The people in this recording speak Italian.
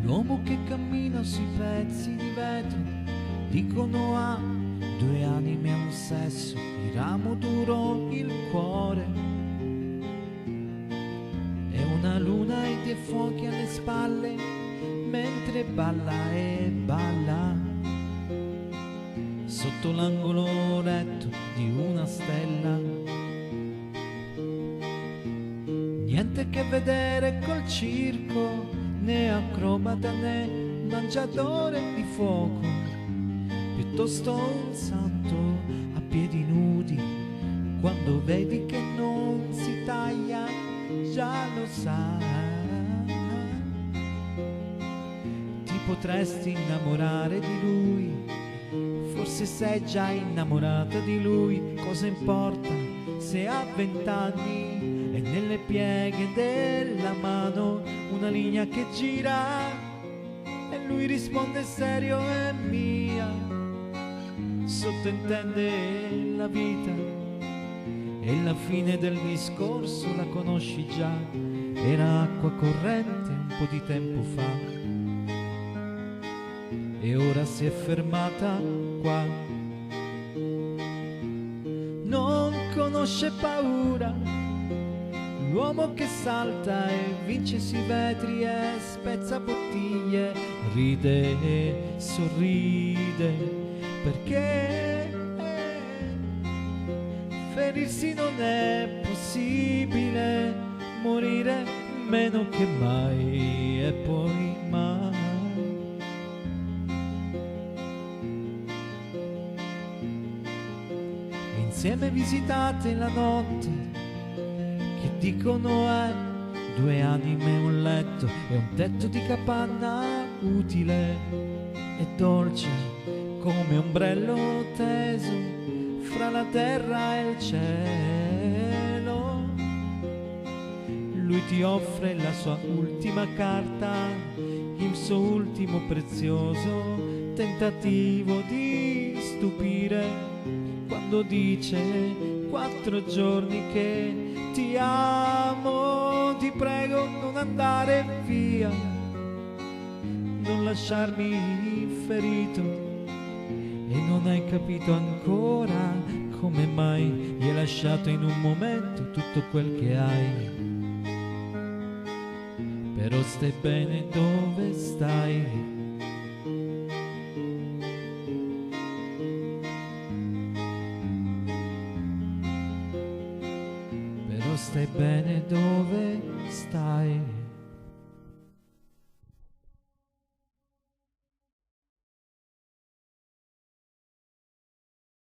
L'uomo che cammina sui pezzi di vetro, dicono ha due anime e un sesso, il ramo duro, il cuore, e una luna e dei fuochi alle spalle, mentre balla e balla, sotto l'angolo retto di una stella. Niente che vedere col circo, né acrobata né mangiatore di fuoco, piuttosto un santo a piedi nudi. Quando vedi che non si taglia, già lo sai. Ti potresti innamorare di lui, forse sei già innamorata di lui. Cosa importa se ha 20 anni e nelle pieghe della mano una linea che gira, e lui risponde serio: è mia. Sottintende la vita e la fine del discorso la conosci già. Era acqua corrente un po' di tempo fa e ora si è fermata qua. Non conosce paura l'uomo che salta e vince sui vetri e spezza bottiglie, ride e sorride perché ferirsi non è possibile, morire meno che mai e poi mai. E insieme visitate la notte, che dicono è due anime e un letto e un tetto di capanna utile e dolce come ombrello teso fra la terra e il cielo. Lui ti offre la sua ultima carta, il suo ultimo prezioso tentativo di stupire, quando dice 4 giorni che ti amo, ti prego non andare via, non lasciarmi ferito. E non hai capito ancora come mai gli hai lasciato in un momento tutto quel che hai. Però stai bene dove stai. Però stai bene dove stai.